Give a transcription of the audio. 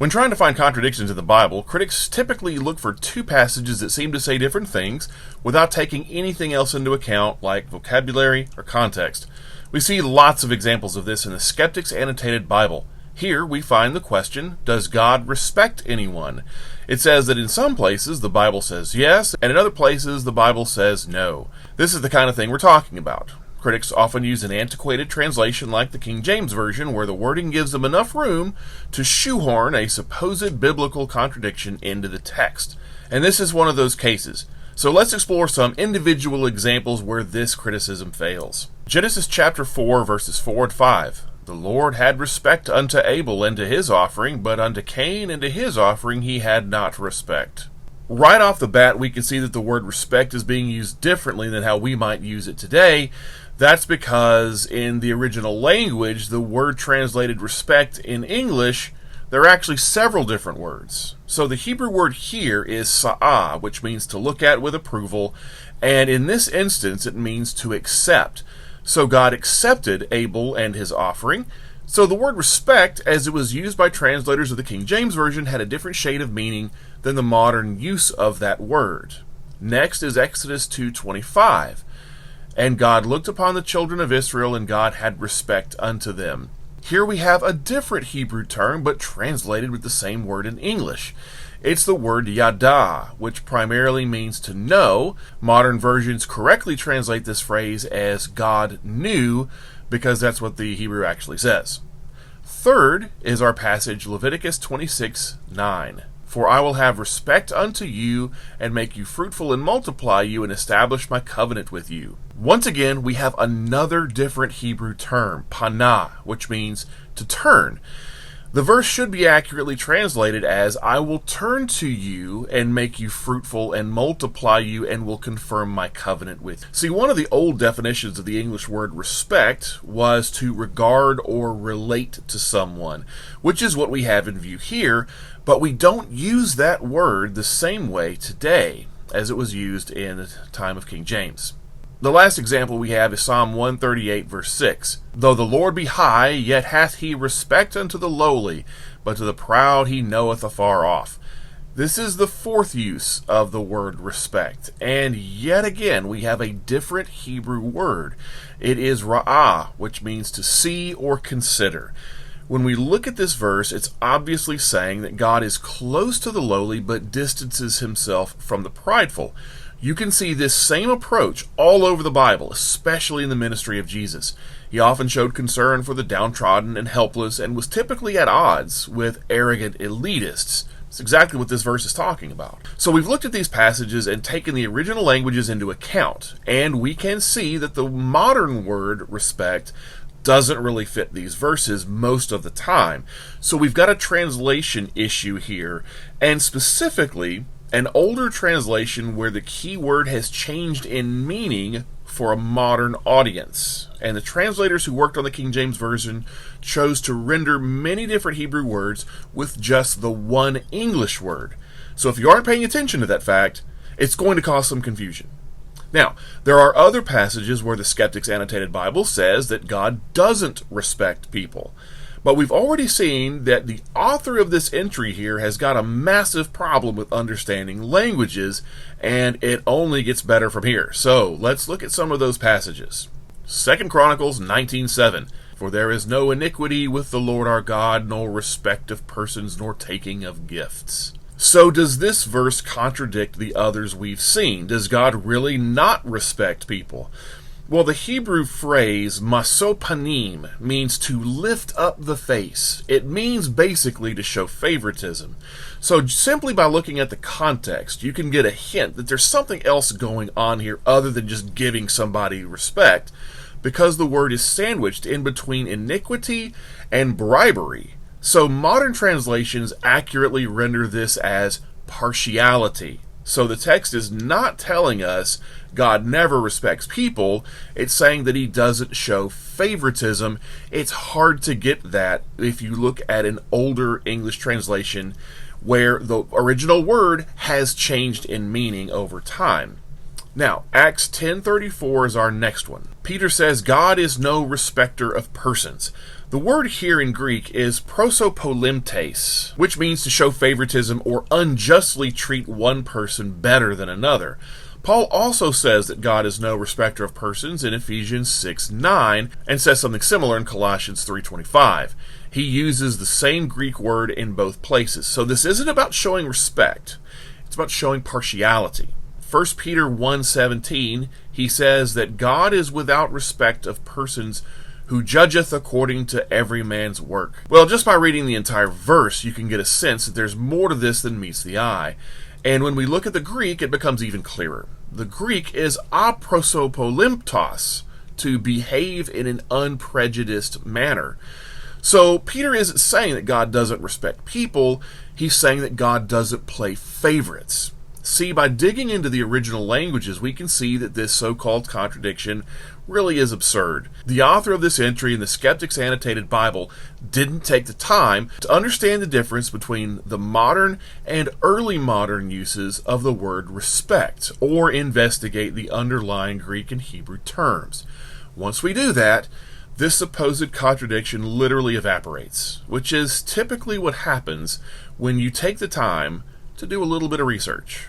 When trying to find contradictions in the Bible, critics typically look for two passages that seem to say different things without taking anything else into account, like vocabulary or context. We see lots of examples of this in the Skeptics annotated Bible. Here we find the question, does God respect anyone? It says that in some places the Bible says yes, and in other places the Bible says no. This is the kind of thing we're talking about. Critics often use an antiquated translation like the King James Version, where the wording gives them enough room to shoehorn a supposed biblical contradiction into the text. And this is one of those cases. So let's explore some individual examples where this criticism fails. Genesis chapter 4, verses 4 and 5. The Lord had respect unto Abel and to his offering, but unto Cain and to his offering he had not respect. Right off the bat, we can see that the word respect is being used differently than how we might use it today. That's because in the original language, the word translated respect in English, there are actually several different words. So the Hebrew word here is sa'ah, which means to look at with approval, and in this instance it means to accept. So God accepted Abel and his offering. So the word respect, as it was used by translators of the King James Version, had a different shade of meaning than the modern use of that word. Next is Exodus 2:25. And God looked upon the children of Israel, and God had respect unto them. Here we have a different Hebrew term, but translated with the same word in English. It's the word yada, which primarily means to know. Modern versions correctly translate this phrase as God knew, because that's what the Hebrew actually says. Third is our passage, Leviticus 26:9. For I will have respect unto you, and make you fruitful and multiply you, and establish my covenant with you. Once again, we have another different Hebrew term, panah, which means to turn. The verse should be accurately translated as, I will turn to you and make you fruitful and multiply you and will confirm my covenant with you. See, one of the old definitions of the English word respect was to regard or relate to someone, which is what we have in view here, but we don't use that word the same way today as it was used in the time of King James. The last example we have is Psalm 138, verse 6. Though the Lord be high, yet hath he respect unto the lowly, but to the proud he knoweth afar off. This is the fourth use of the word respect, and yet again we have a different Hebrew word. It is ra'ah, which means to see or consider. When we look at this verse, it's obviously saying that God is close to the lowly, but distances himself from the prideful. You can see this same approach all over the Bible, especially in the ministry of Jesus. He often showed concern for the downtrodden and helpless, and was typically at odds with arrogant elitists. That's exactly what this verse is talking about. So we've looked at these passages and taken the original languages into account, and we can see that the modern word respect doesn't really fit these verses most of the time. So we've got a translation issue here, and specifically an older translation where the key word has changed in meaning for a modern audience. And the translators who worked on the King James Version chose to render many different Hebrew words with just the one English word. So if you aren't paying attention to that fact, it's going to cause some confusion. Now, there are other passages where the Skeptics Annotated Bible says that God doesn't respect people. But we've already seen that the author of this entry here has got a massive problem with understanding languages, and it only gets better from here. So let's look at some of those passages. 2 Chronicles 19:7. For there is no iniquity with the Lord our God, nor respect of persons, nor taking of gifts. So does this verse contradict the others we've seen? Does God really not respect people? Well, the Hebrew phrase masopanim means to lift up the face. It means basically to show favoritism. So simply by looking at the context, you can get a hint that there's something else going on here other than just giving somebody respect, because the word is sandwiched in between iniquity and bribery. So modern translations accurately render this as partiality. So the text is not telling us God never respects people. It's saying that he doesn't show favoritism. It's hard to get that if you look at an older English translation where the original word has changed in meaning over time. Now, Acts 10:34 is our next one. Peter says, God is no respecter of persons. The word here in Greek is prosopolimtes, which means to show favoritism or unjustly treat one person better than another. Paul also says that God is no respecter of persons in Ephesians 6:9, and says something similar in Colossians 3:25. He uses the same Greek word in both places. So this isn't about showing respect. It's about showing partiality. 1 Peter 1:17, he says that God is without respect of persons, who judgeth according to every man's work. Well, just by reading the entire verse, you can get a sense that there's more to this than meets the eye. And when we look at the Greek, it becomes even clearer. The Greek is aprosopolymptos, to behave in an unprejudiced manner. So Peter isn't saying that God doesn't respect people, he's saying that God doesn't play favorites. See, by digging into the original languages, we can see that this so-called contradiction really is absurd. The author of this entry in the Skeptics Annotated Bible didn't take the time to understand the difference between the modern and early modern uses of the word respect, or investigate the underlying Greek and Hebrew terms. Once we do that, this supposed contradiction literally evaporates, which is typically what happens when you take the time to do a little bit of research.